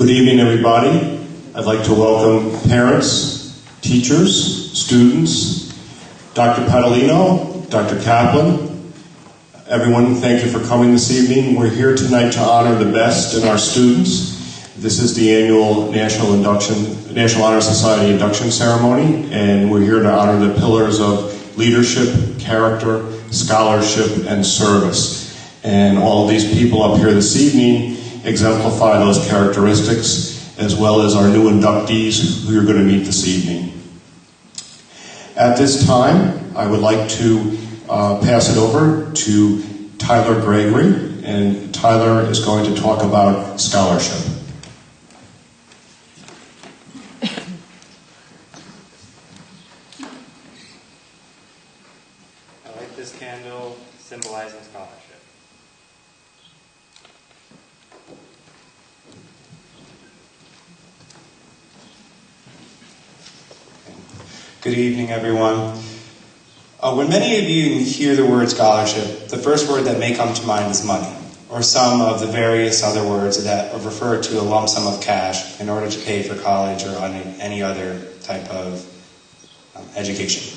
Good evening, everybody. I'd like to welcome parents, teachers, students, Dr. Padalino, Dr. Kaplan. Everyone, thank you for coming this evening. We're here tonight to honor the best in our students. This is the annual National Honor Society induction ceremony, and we're here to honor the pillars of leadership, character, scholarship, and service. And all of these people up here this evening exemplify those characteristics, as well as our new inductees who you're going to meet this evening. At this time, I would like to pass it over to Tyler Gregory, and Tyler is going to talk about scholarship. I like this candle symbolizing scholarship. Good evening, everyone. When many of you hear the word scholarship, the first word that may come to mind is money, or some of the various other words that refer to a lump sum of cash in order to pay for college or any other type of education.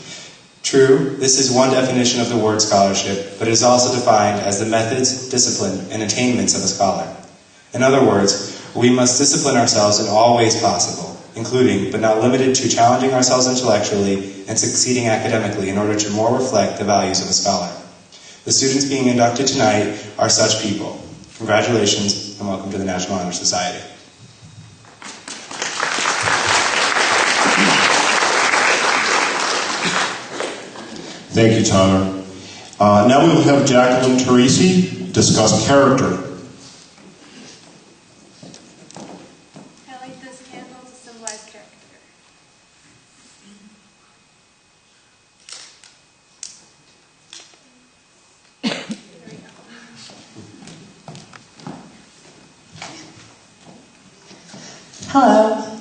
True, this is one definition of the word scholarship, but it is also defined as the methods, discipline, and attainments of a scholar. In other words, we must discipline ourselves in all ways possible, including, but not limited to, challenging ourselves intellectually and succeeding academically in order to more reflect the values of a scholar. The students being inducted tonight are such people. Congratulations, and welcome to the National Honor Society. Thank you, Tyler. Now we will have Jacqueline Teresi discuss character. I like this candle to symbolize character. Hello.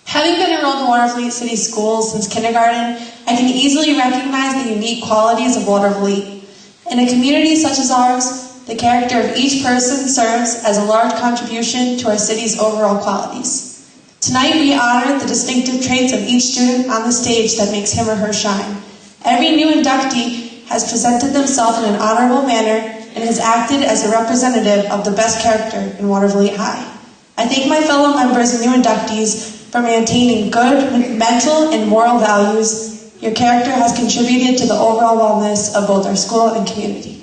Having been enrolled in Watervliet City Schools since kindergarten, I can easily recognize the unique qualities of Watervliet. In a community such as ours, the character of each person serves as a large contribution to our city's overall qualities. Tonight we honor the distinctive traits of each student on the stage that makes him or her shine. Every new inductee has presented themselves in an honorable manner and has acted as a representative of the best character in Watervliet High. I thank my fellow members and new inductees for maintaining good mental and moral values. Your character has contributed to the overall wellness of both our school and community.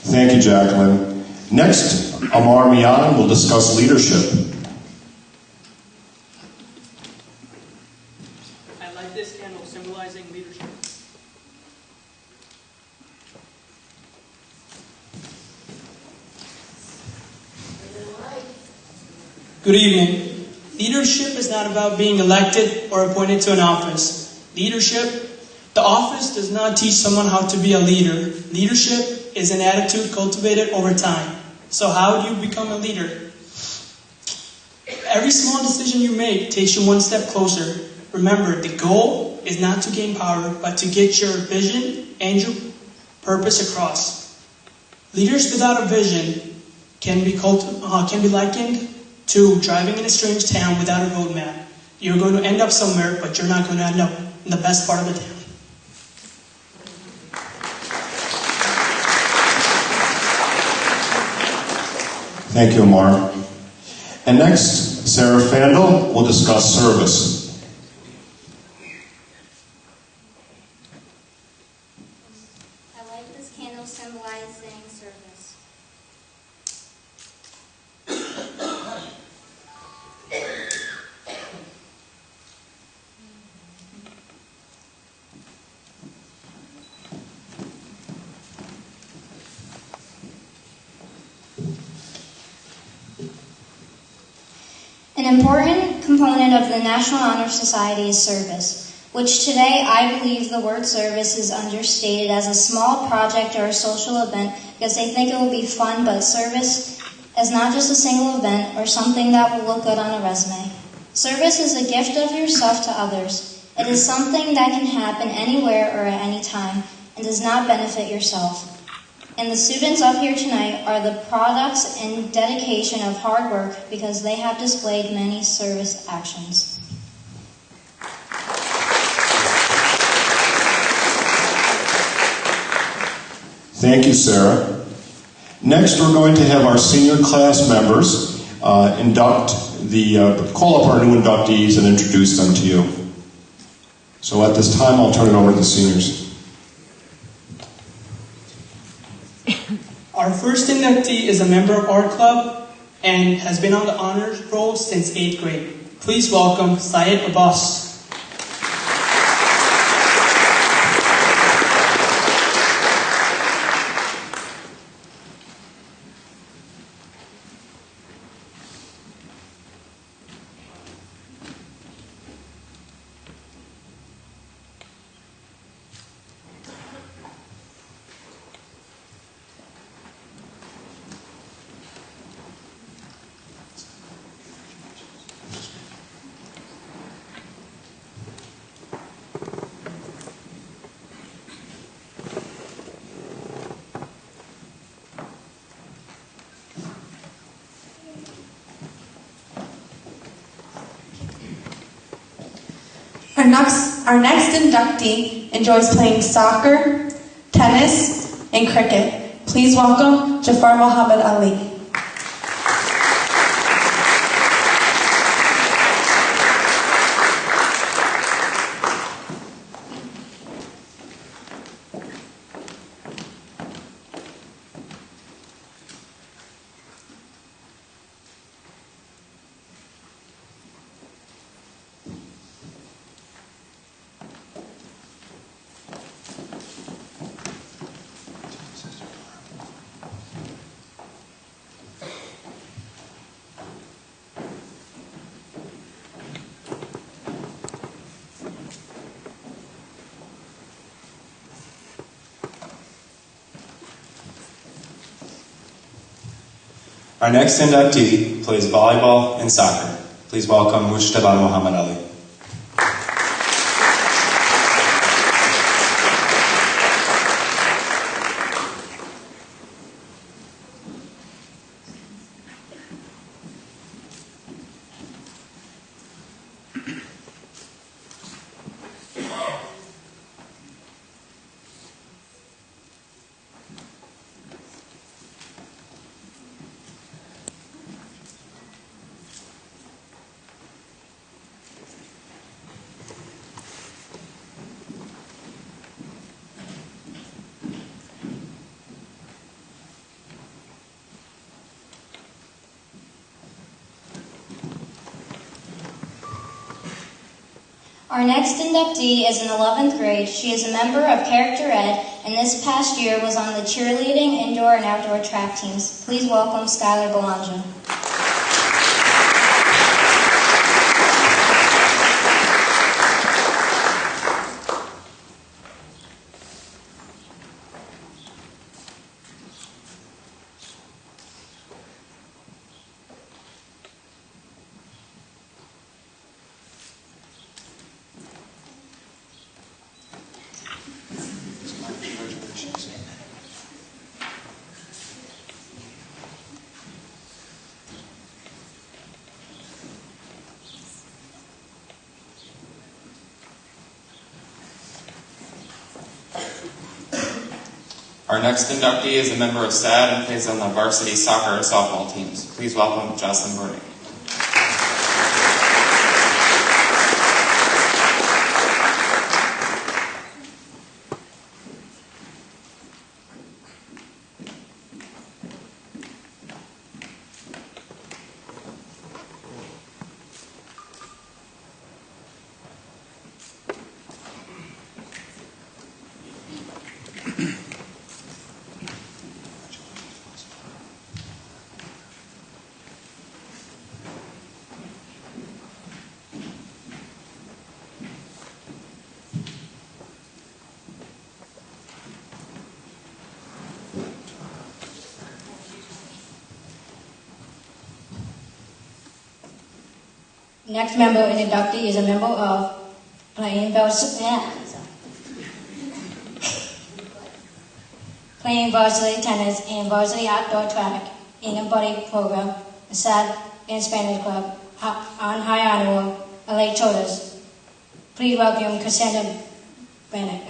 Thank you, Jacqueline. Next, Amar Mian will discuss leadership. I like this candle symbolizing leadership. Good evening. Leadership is not about being elected or appointed to an office. The office does not teach someone how to be a leader. Leadership is an attitude cultivated over time. So how do you become a leader? Every small decision you make takes you one step closer. Remember, the goal is not to gain power, but to get your vision and your purpose across. Leaders without a vision can be likened to driving in a strange town without a roadmap. You're going to end up somewhere, but you're not going to end up in the best part of the town. Thank you, Amar. And next, Sarah Fandel will discuss service. I like this candle symbolizing service. An important component of the National Honor Society is service, which today I believe the word service is understated as a small project or a social event because they think it will be fun, but service is not just a single event or something that will look good on a resume. Service is a gift of yourself to others. It is something that can happen anywhere or at any time. and does not benefit yourself. And the students up here tonight are the products and dedication of hard work because they have displayed many service actions. Thank you, Sarah. Next, we're going to have our senior class members call up our new inductees and introduce them to you. So at this time, I'll turn it over to the seniors. Our first inductee is a member of our club and has been on the honors roll since 8th grade. Please welcome Syed Abbas. Our next inductee enjoys playing soccer, tennis, and cricket. Please welcome Jafar Muhammad Ali. Our next inductee plays volleyball and soccer. Please welcome Mushtaba Muhammad Ali. Our next inductee is in 11th grade. She is a member of Character Ed, and this past year was on the cheerleading, indoor, and outdoor track teams. Please welcome Skylar Belanja. Our next inductee is a member of SAD and plays on the varsity soccer and softball teams. Please welcome Jocelyn Burke. Next member and inductee is a member of playing varsity. playing varsity tennis and varsity outdoor track in a buddy program, a SAD and Spanish club on High Honor Roll, Lake Chodas. Please welcome Cassandra Bennett.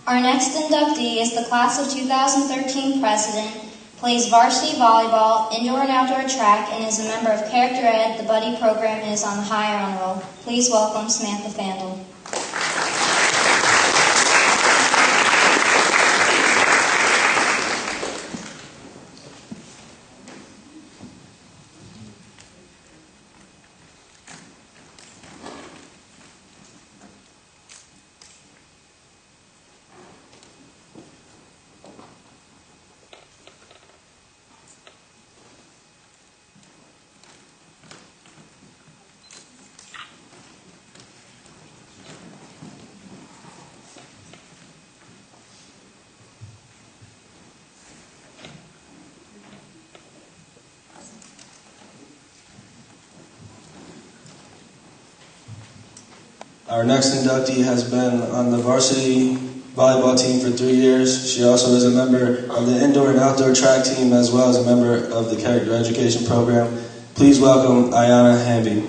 Our next inductee is the class of 2013 president, plays varsity volleyball, indoor and outdoor track, and is a member of Character Ed. The buddy program is on the High Honor Roll. Please welcome Samantha Fandel. Our next inductee has been on the varsity volleyball team for 3 years. She also is a member of the indoor and outdoor track team as well as a member of the character education program. Please welcome Ayana Hamby.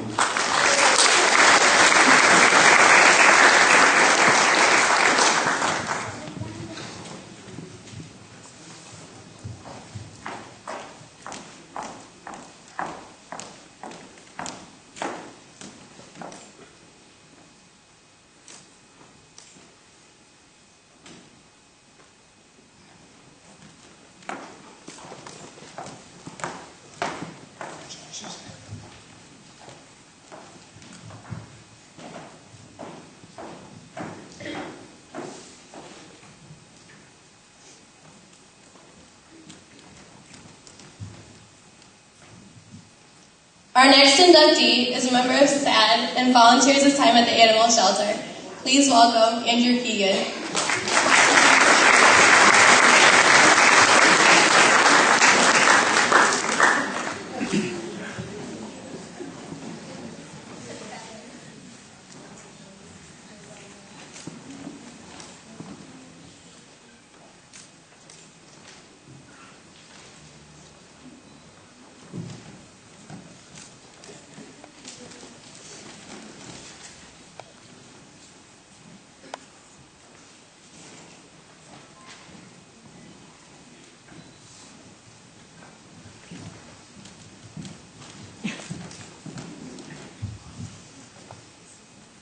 Our next inductee is a member of SAD and volunteers his time at the animal shelter. Please welcome Andrew Keegan.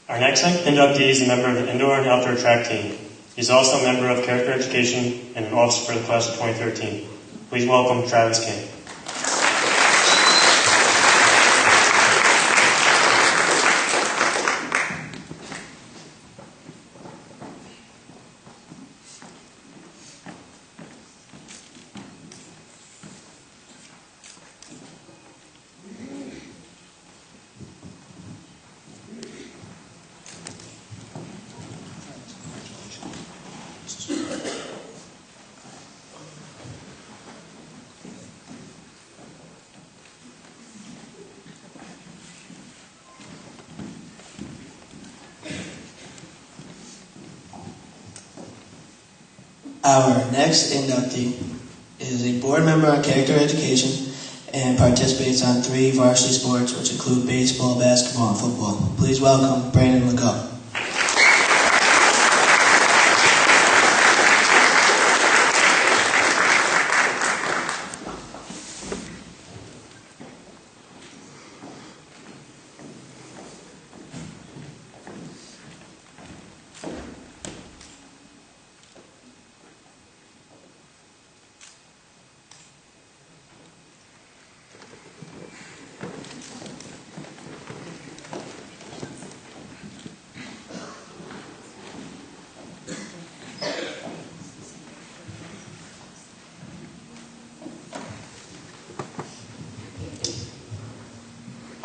Our next inductee is a member of the indoor and outdoor track team. He's also a member of character education and an officer for the class of 2013. Please welcome Travis King. Our next inductee is a board member on character education and participates on 3 varsity sports, which include baseball, basketball, and football. Please welcome Brandon Legault.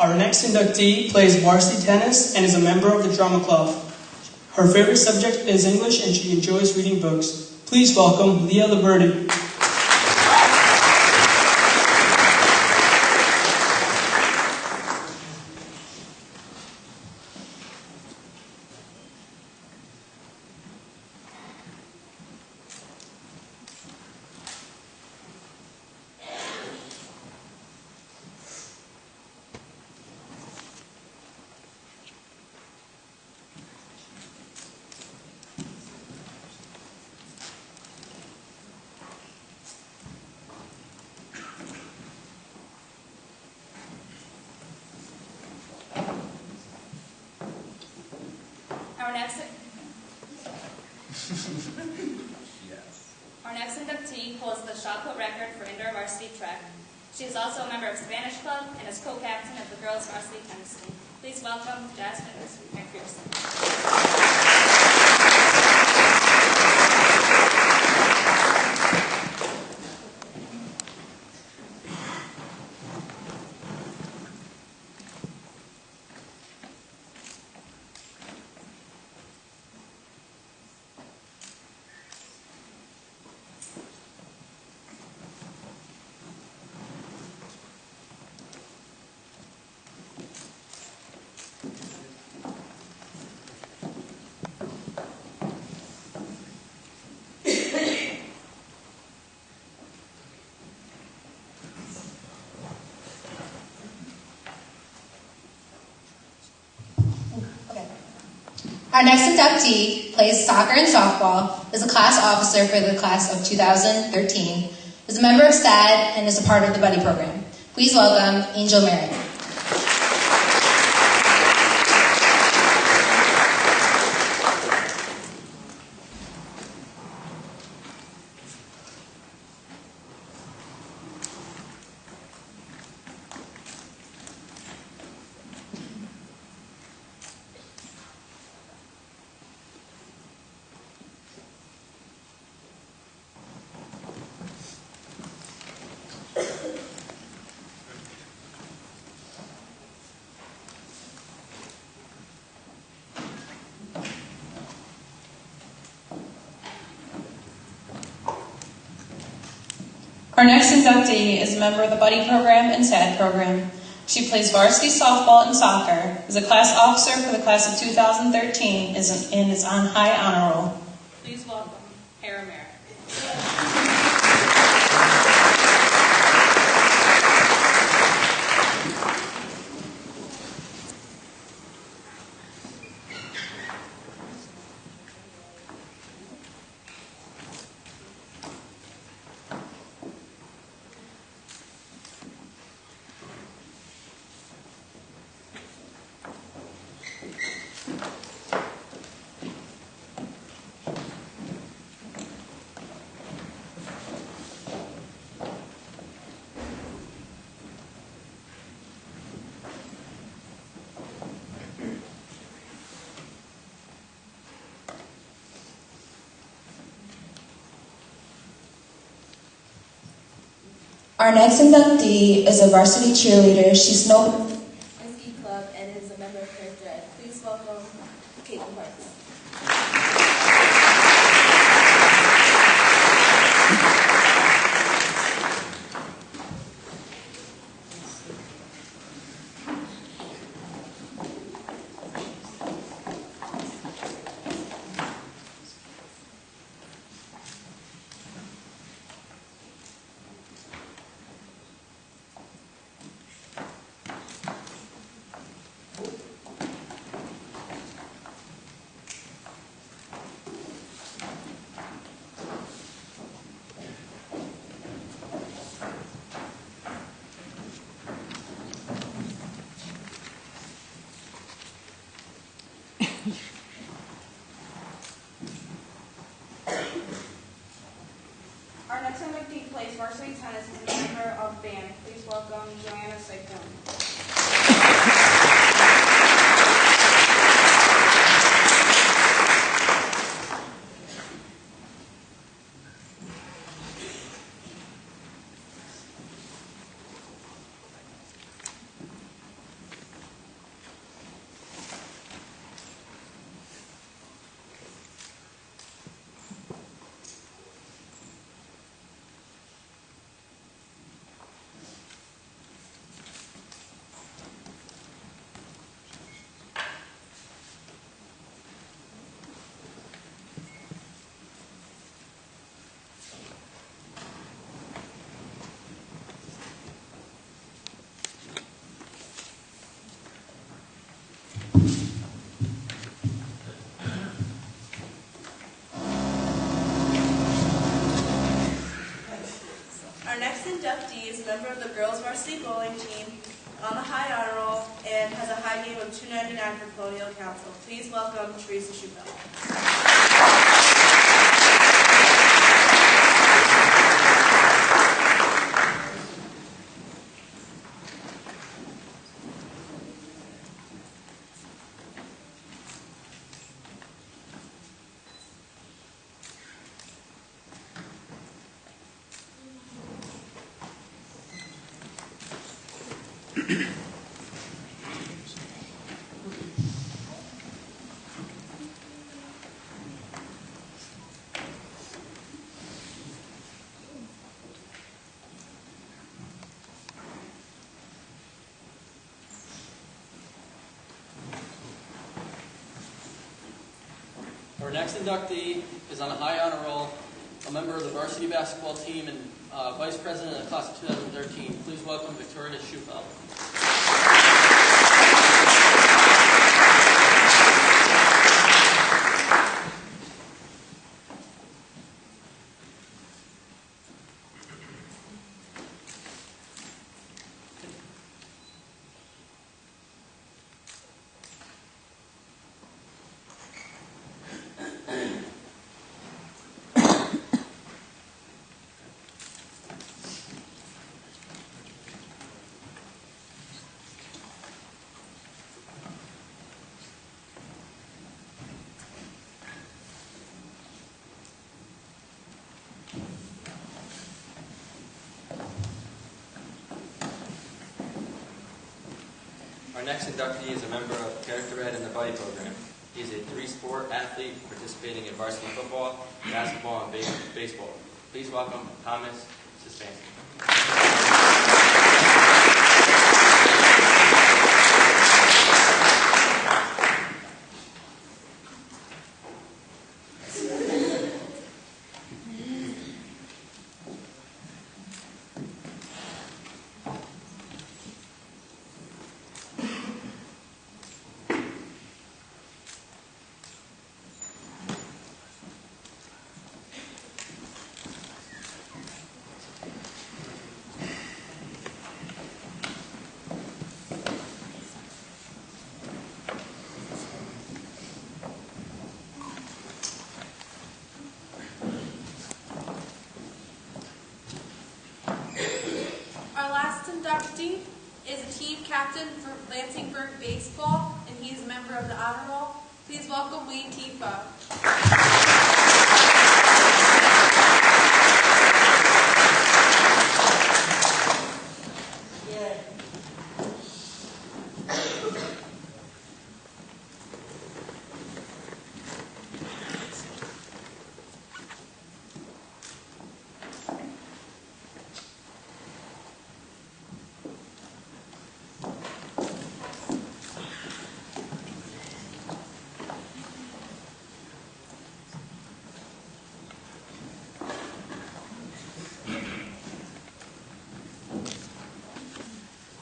Our next inductee plays varsity tennis and is a member of the drama club. Her favorite subject is English and she enjoys reading books. Please welcome Leah Liberty. Our next inductee holds the shot put record for indoor varsity track. She is also a member of Spanish Club and is co-captain of the girls' varsity tennis team. Please welcome Jasmine McPherson. Our next inductee plays soccer and softball, is a class officer for the class of 2013, is a member of STAD, and is a part of the Buddy program. Please welcome Angel Merritt. Our next inductee is a member of the Buddy program and SAD program. She plays varsity softball and soccer, is a class officer for the class of 2013, and is on high honor roll. Please welcome Hera Merritt. Our next inductee is a varsity cheerleader. She's no Ski Club and is a member of Kirk Dread. Please welcome Caitlin Parks. Our next inductee plays varsity tennis and is a member of band. Please welcome Joanna Cyclone. side name of $2.99 for Colonial Council. Please welcome Teresa Schubel. Our next inductee is on a high honor roll, a member of the varsity basketball team and vice president of the class of 2013. Please welcome Victoria Schufel. Our next inductee is a member of Character Ed and the Buddy Program. He is a three-sport athlete participating in varsity football, basketball, and baseball. Please welcome Thomas Sistansky. Inductee is a team captain for Lansing Burke baseball, and he is a member of the honor roll. Please welcome Wayne Tifa.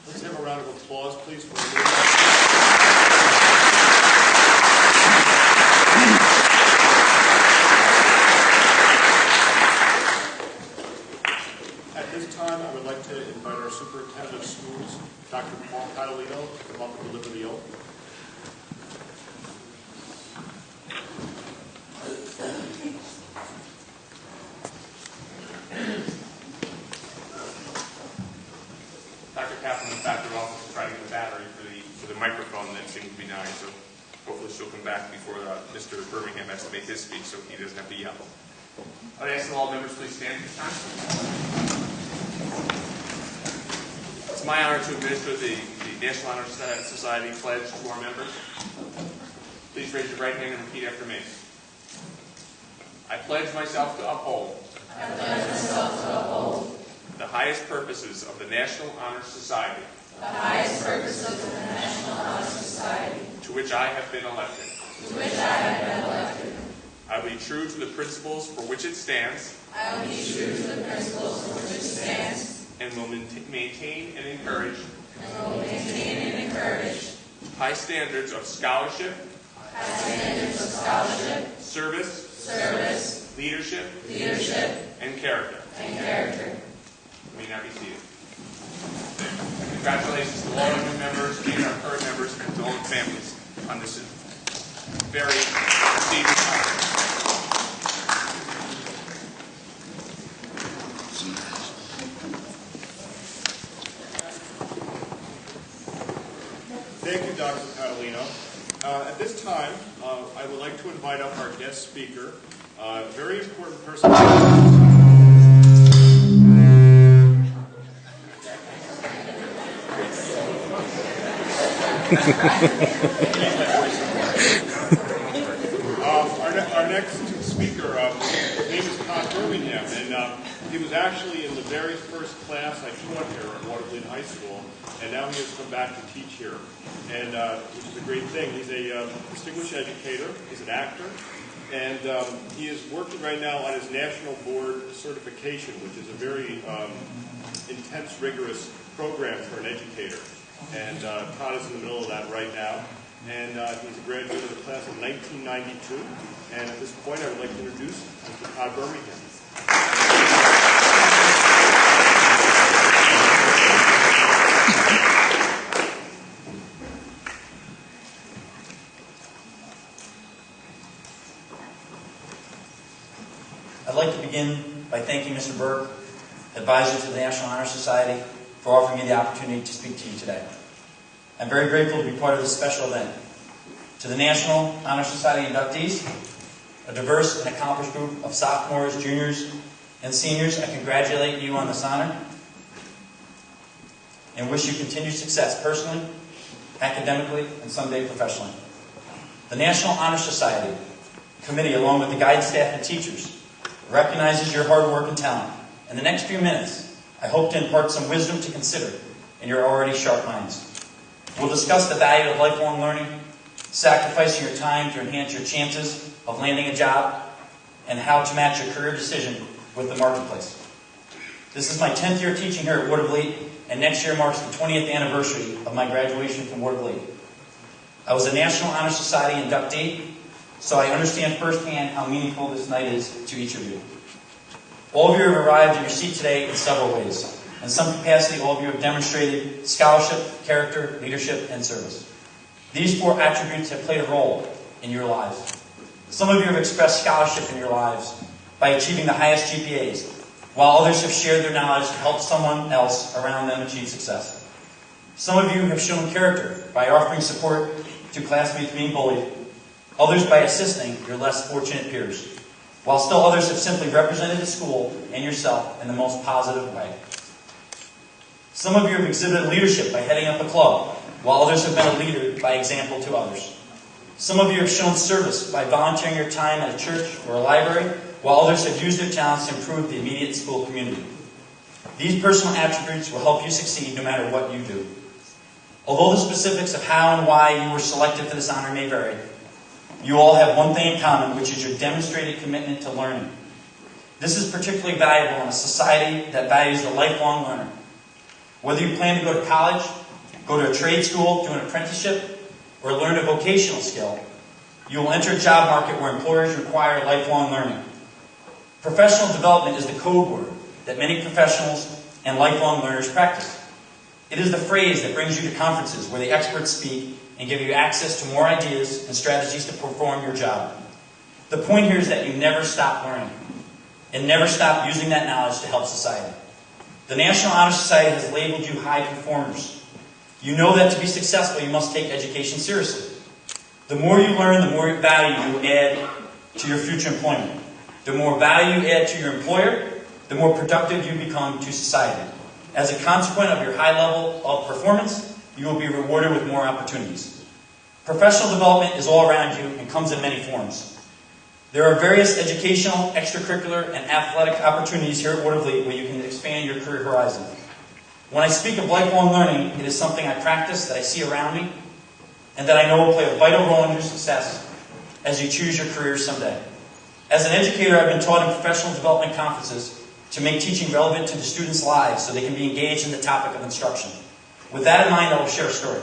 Let's have a round of applause, please. At this time, I would like to invite our superintendent of schools, Dr. Paul Catalino, to come up and deliver the oath. Dr. Kaplan is back to her office to try to get the battery for the microphone that seems to be dying, so hopefully she'll come back before Mr. Birmingham has to make his speech so he doesn't have to yell. I'd ask that all members please stand at this time. It's my honor to administer the National Honor Society pledge to our members. Please raise your right hand and repeat after me. I pledge myself to uphold. The highest purposes of the National Honor Society. The highest purposes of the National Honor Society. To which I have been elected. To which I have been elected. I will be true to the principles for which it stands. I will be true to the principles for which it stands. And will maintain and encourage. And will maintain and encourage. High standards of scholarship. High standards of scholarship. Service. Service. Leadership. Leadership. And character. And character. You may now be seated. Congratulations to all our new members and our current members, and to all on this very prestigious honor. Thank you, Dr. Catalino. At this time, I would like to invite up our guest speaker, a very important person. Our next speaker, his name is Todd Birmingham, and he was actually in the very first class I taught here at Watervliet High School, and now he has come back to teach here, and which is a great thing. He's a distinguished educator, he's an actor, and he is working right now on his national board certification, which is a very intense, rigorous program for an educator. And Todd is in the middle of that right now. And he's a graduate of the class of 1992. And at this point, I would like to introduce Mr. Todd Birmingham. I'd like to begin by thanking Mr. Burke, advisor to the National Honor Society, for offering me the opportunity to speak to you today. I'm very grateful to be part of this special event. To the National Honor Society inductees, a diverse and accomplished group of sophomores, juniors, and seniors, I congratulate you on this honor and wish you continued success personally, academically, and someday professionally. The National Honor Society Committee, along with the guidance staff and teachers, recognizes your hard work and talent. In the next few minutes, I hope to impart some wisdom to consider in your already sharp minds. We'll discuss the value of lifelong learning, sacrificing your time to enhance your chances of landing a job, and how to match your career decision with the marketplace. This is my 10th year teaching here at Watervliet, and next year marks the 20th anniversary of my graduation from Watervliet. I was a National Honor Society inductee, so I understand firsthand how meaningful this night is to each of you. All of you have arrived in your seat today in several ways. In some capacity, all of you have demonstrated scholarship, character, leadership, and service. These 4 attributes have played a role in your lives. Some of you have expressed scholarship in your lives by achieving the highest GPAs, while others have shared their knowledge to help someone else around them achieve success. Some of you have shown character by offering support to classmates being bullied, others by assisting your less fortunate peers, while still others have simply represented the school and yourself in the most positive way. Some of you have exhibited leadership by heading up a club, while others have been a leader by example to others. Some of you have shown service by volunteering your time at a church or a library, while others have used their talents to improve the immediate school community. These personal attributes will help you succeed no matter what you do. Although the specifics of how and why you were selected for this honor may vary, you all have one thing in common, which is your demonstrated commitment to learning. This is particularly valuable in a society that values the lifelong learner. Whether you plan to go to college, go to a trade school, do an apprenticeship, or learn a vocational skill, you will enter a job market where employers require lifelong learning. Professional development is the code word that many professionals and lifelong learners practice. It is the phrase that brings you to conferences where the experts speak and give you access to more ideas and strategies to perform your job. The point here is that you never stop learning and never stop using that knowledge to help society. The National Honor Society has labeled you high performers. You know that to be successful, you must take education seriously. The more you learn, the more value you add to your future employment. The more value you add to your employer, the more productive you become to society. As a consequence of your high level of performance, you will be rewarded with more opportunities. Professional development is all around you and comes in many forms. There are various educational, extracurricular, and athletic opportunities here at Watervliet where you can expand your career horizon. When I speak of lifelong learning, it is something I practice, that I see around me, and that I know will play a vital role in your success as you choose your career someday. As an educator, I've been taught in professional development conferences to make teaching relevant to the students' lives so they can be engaged in the topic of instruction. With that in mind, I will share a story.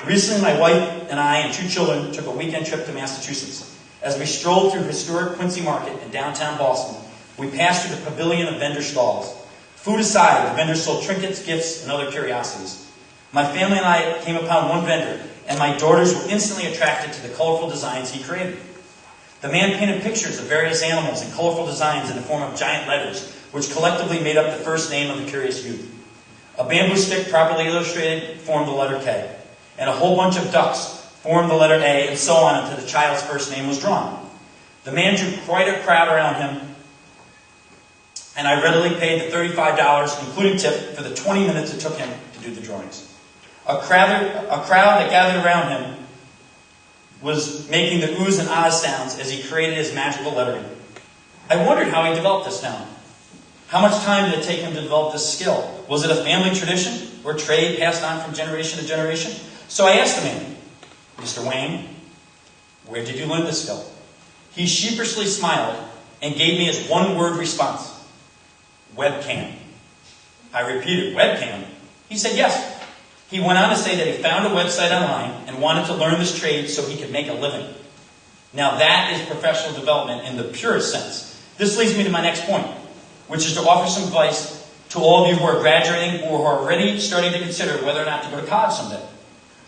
Recently, my wife and I and 2 children took a weekend trip to Massachusetts. As we strolled through historic Quincy Market in downtown Boston, we passed through the pavilion of vendor stalls. Food aside, the vendors sold trinkets, gifts, and other curiosities. My family and I came upon one vendor, and my daughters were instantly attracted to the colorful designs he created. The man painted pictures of various animals in colorful designs in the form of giant letters, which collectively made up the first name of the curious youth. A bamboo stick properly illustrated formed the letter K, and a whole bunch of ducks formed the letter A, and so on until the child's first name was drawn. The man drew quite a crowd around him, and I readily paid the $35, including tip, for the 20 minutes it took him to do the drawings. A crowd that gathered around him was making the oohs and ahs sounds as he created his magical lettering. I wondered how he developed this talent. How much time did it take him to develop this skill? Was it a family tradition or trade passed on from generation to generation? So I asked the man, Mr. Wayne, where did you learn this skill? He sheepishly smiled and gave me his one-word response, webcam. I repeated, webcam? He said yes. He went on to say that he found a website online and wanted to learn this trade so he could make a living. Now that is professional development in the purest sense. This leads me to my next point, which is to offer some advice to all of you who are graduating or who are already starting to consider whether or not to go to college someday.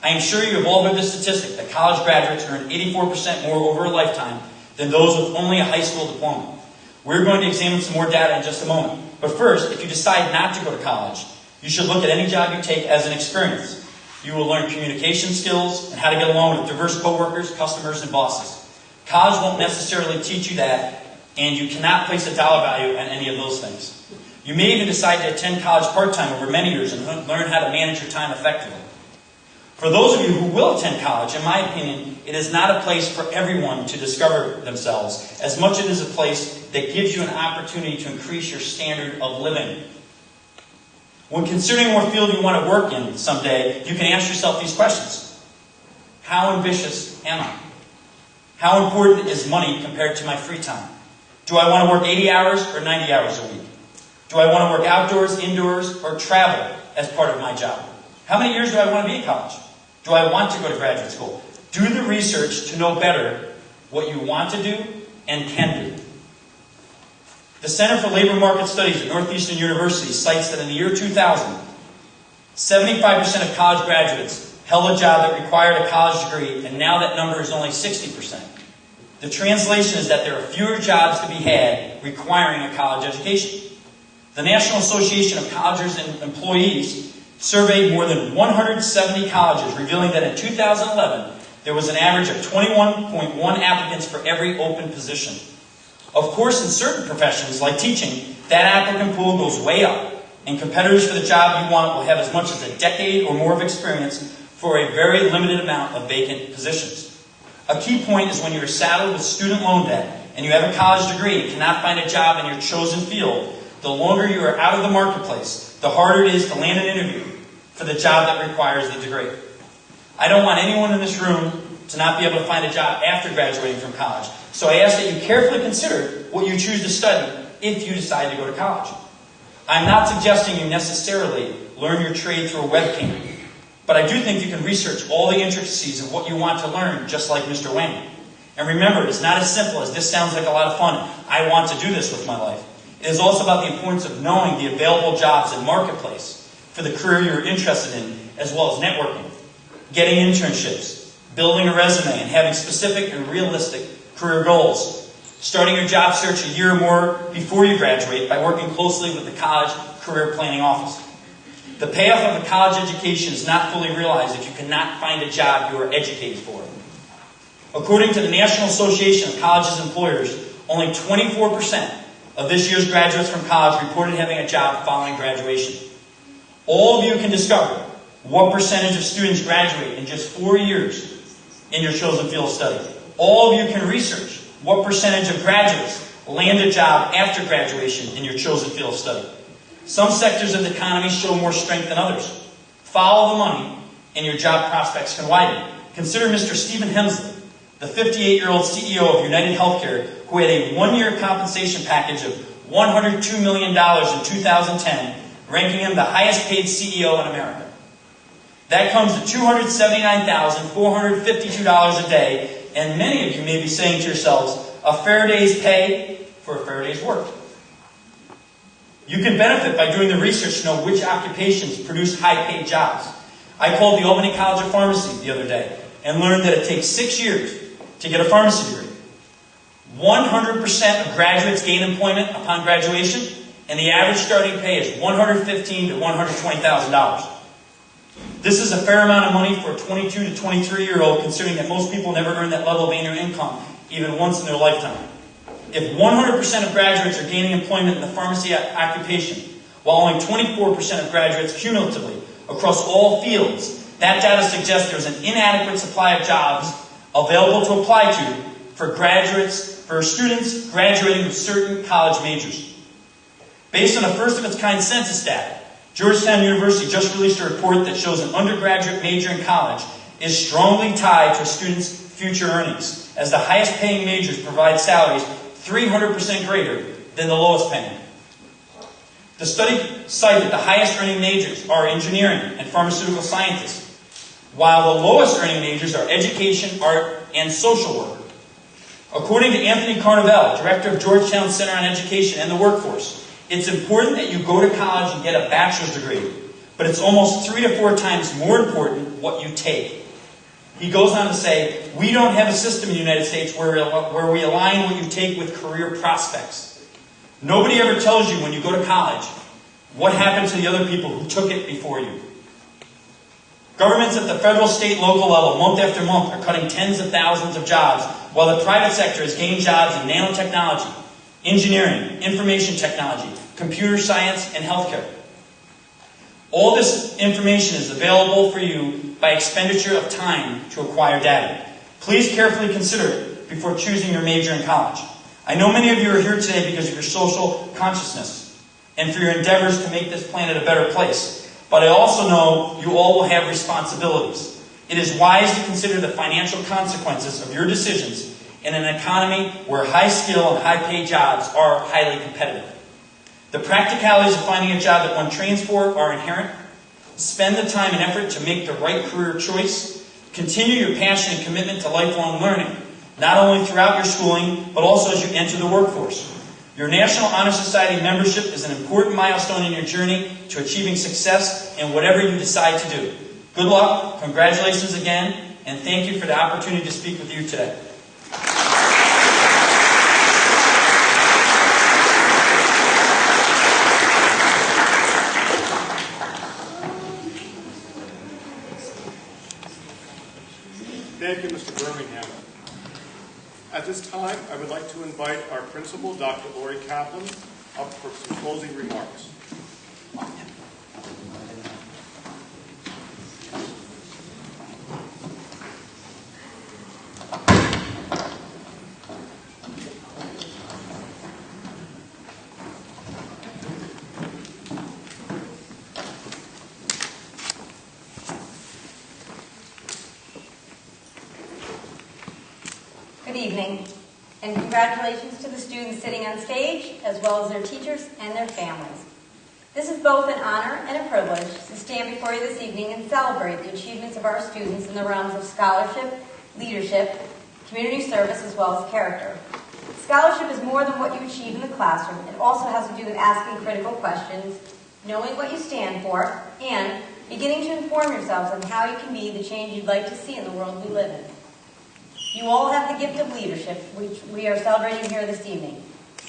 I am sure you have all heard this statistic that college graduates earn 84% more over a lifetime than those with only a high school diploma. We're going to examine some more data in just a moment. But first, if you decide not to go to college, you should look at any job you take as an experience. You will learn communication skills and how to get along with diverse coworkers, customers, and bosses. College won't necessarily teach you that, and you cannot place a dollar value on any of those things. You may even decide to attend college part-time over many years and learn how to manage your time effectively. For those of you who will attend college, in my opinion, it is not a place for everyone to discover themselves, as much as it is a place that gives you an opportunity to increase your standard of living. When considering what field you want to work in someday, you can ask yourself these questions. How ambitious am I? How important is money compared to my free time? Do I want to work 80 hours or 90 hours a week? Do I want to work outdoors, indoors, or travel as part of my job? How many years do I want to be in college? Do I want to go to graduate school? Do the research to know better what you want to do and can do. The Center for Labor Market Studies at Northeastern University cites that in the year 2000, 75% of college graduates held a job that required a college degree, and now that number is only 60%. The translation is that there are fewer jobs to be had requiring a college education. The National Association of Colleges and Employees surveyed more than 170 colleges, revealing that in 2011, there was an average of 21.1 applicants for every open position. Of course, in certain professions, like teaching, that applicant pool goes way up, and competitors for the job you want will have as much as a decade or more of experience for a very limited amount of vacant positions. A key point is when you are saddled with student loan debt and you have a college degree and cannot find a job in your chosen field, the longer you are out of the marketplace, the harder it is to land an interview for the job that requires the degree. I don't want anyone in this room to not be able to find a job after graduating from college, so I ask that you carefully consider what you choose to study if you decide to go to college. I'm not suggesting you necessarily learn your trade through a webcam, but I do think you can research all the intricacies of what you want to learn, just like Mr. Wayne. And remember, it's not as simple as this sounds like a lot of fun. I want to do this with my life. It is also about the importance of knowing the available jobs in marketplace for the career you're interested in, as well as networking, getting internships, building a resume, and having specific and realistic career goals. Starting your job search a year or more before you graduate by working closely with the college career planning office. The payoff of a college education is not fully realized if you cannot find a job you are educated for. According to the National Association of Colleges and Employers, only 24% of this year's graduates from college reported having a job following graduation. All of you can discover what percentage of students graduate in just 4 years in your chosen field of study. All of you can research what percentage of graduates land a job after graduation in your chosen field of study. Some sectors of the economy show more strength than others. Follow the money, and your job prospects can widen. Consider Mr. Stephen Hemsley, the 58-year-old CEO of United Healthcare, who had a one-year compensation package of $102 million in 2010, ranking him the highest-paid CEO in America. That comes to $279,452 a day, and many of you may be saying to yourselves, a fair day's pay for a fair day's work. You can benefit by doing the research to know which occupations produce high-paid jobs. I called the Albany College of Pharmacy the other day and learned that it takes 6 years to get a pharmacy degree. 100% of graduates gain employment upon graduation, and the average starting pay is $115,000 to $120,000. This is a fair amount of money for a 22 to 23-year-old, considering that most people never earn that level of annual income even once in their lifetime. If 100% of graduates are gaining employment in the pharmacy occupation, while only 24% of graduates cumulatively across all fields, that data suggests there's an inadequate supply of jobs available to apply to for students graduating with certain college majors. Based on a first-of-its-kind census data, Georgetown University just released a report that shows an undergraduate major in college is strongly tied to a student's future earnings, as the highest-paying majors provide salaries 300% greater than the lowest-paying. The study cited the highest-earning majors are engineering and pharmaceutical scientists, while the lowest-earning majors are education, art, and social work. According to Anthony Carnevale, director of Georgetown Center on Education and the Workforce, it's important that you go to college and get a bachelor's degree, but it's almost 3 to 4 times more important what you take. He goes on to say, we don't have a system in the United States where we align what you take with career prospects. Nobody ever tells you when you go to college what happened to the other people who took it before you. Governments at the federal, state, local level, month after month, are cutting tens of thousands of jobs, while the private sector has gained jobs in nanotechnology, engineering, information technology, computer science, and healthcare. All this information is available for you by expenditure of time to acquire data. Please carefully consider it before choosing your major in college. I know many of you are here today because of your social consciousness and for your endeavors to make this planet a better place. But I also know you all will have responsibilities. It is wise to consider the financial consequences of your decisions in an economy where high skill and high paid jobs are highly competitive. The practicalities of finding a job that one trains for are inherent. Spend the time and effort to make the right career choice. Continue your passion and commitment to lifelong learning, not only throughout your schooling, but also as you enter the workforce. Your National Honor Society membership is an important milestone in your journey to achieving success in whatever you decide to do. Good luck, congratulations again, and thank you for the opportunity to speak with you today. Thank you, Mr. Birmingham. At this time, I would like to invite our principal, Dr. Lori Kaplan, up for some closing remarks. Good evening, and congratulations to the students sitting on stage, as well as their teachers and their families. This is both an honor and a privilege to stand before you this evening and celebrate the achievements of our students in the realms of scholarship, leadership, community service, as well as character. Scholarship is more than what you achieve in the classroom. It also has to do with asking critical questions, knowing what you stand for, and beginning to inform yourselves on how you can be the change you'd like to see in the world we live in. You all have the gift of leadership, which we are celebrating here this evening.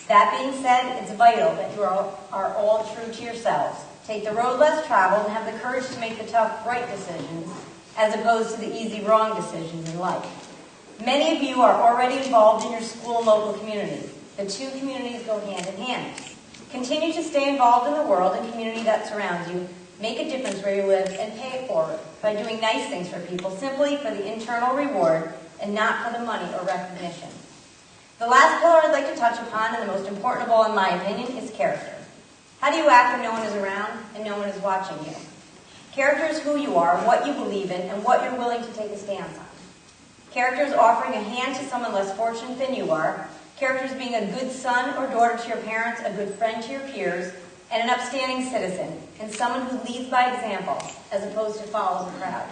That being said, it's vital that you are all true to yourselves. Take the road less traveled and have the courage to make the tough right decisions, as opposed to the easy wrong decisions in life. Many of you are already involved in your school and local community. The two communities go hand in hand. Continue to stay involved in the world and community that surrounds you. Make a difference where you live and pay it forward by doing nice things for people simply for the internal reward and not for the money or recognition. The last pillar I'd like to touch upon, and the most important of all in my opinion, is character. How do you act when no one is around and no one is watching you? Character is who you are, what you believe in, and what you're willing to take a stance on. Character is offering a hand to someone less fortunate than you are. Character is being a good son or daughter to your parents, a good friend to your peers, and an upstanding citizen, and someone who leads by example, as opposed to follows the crowd.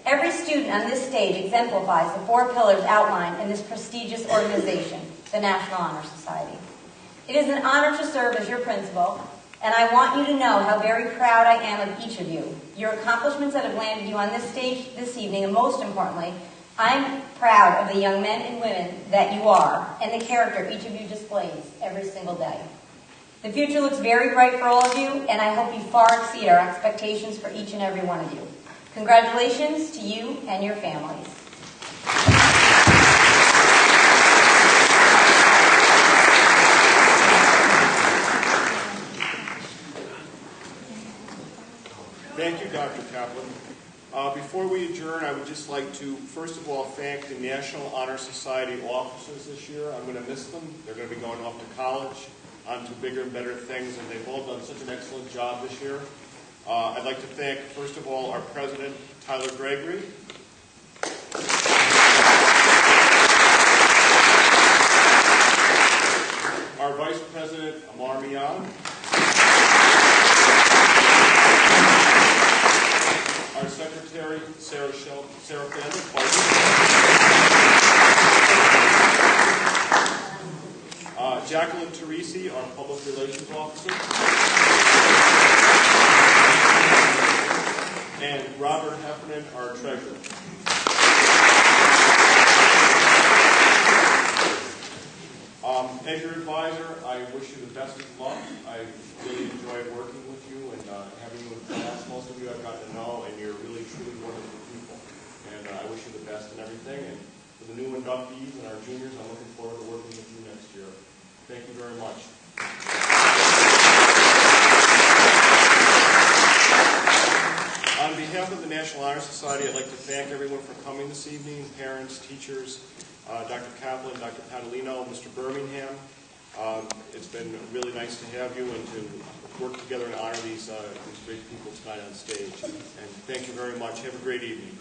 Every student on this stage exemplifies the 4 pillars outlined in this prestigious organization, the National Honor Society. It is an honor to serve as your principal, And I want you to know how very proud I am of each of you, your accomplishments that have landed you on this stage this evening, and most importantly, I'm proud of the young men and women that you are and the character each of you displays every single day. The future looks very bright for all of you, and I hope you far exceed our expectations for each and every one of you. Congratulations to you and your families. Thank you, Dr. Kaplan. Before we adjourn, I would just like to, first of all, thank the National Honor Society officers this year. I'm going to miss them. They're going to be going off to college, on to bigger and better things, and they've all done such an excellent job this year. I'd like to thank, first of all, our president, Tyler Gregory. Our vice president, Amar Mian. Our secretary, Sarah Fandler. Jacqueline Teresi, our public relations officer. And Robert Heffernan, our treasurer. As your advisor, I wish you the best of luck. I really enjoyed working with you and having you in class. Most of you I've gotten to know, and you're really, truly wonderful people. And I wish you the best in everything. And for the new inductees and our juniors, I'm looking forward to working with you next year. Thank you very much. On behalf of the National Honor Society, I'd like to thank everyone for coming this evening, parents, teachers, Dr. Kaplan, Dr. Padalino, Mr. Birmingham. It's been really nice to have you and to work together and honor these great people tonight on stage. And thank you very much. Have a great evening.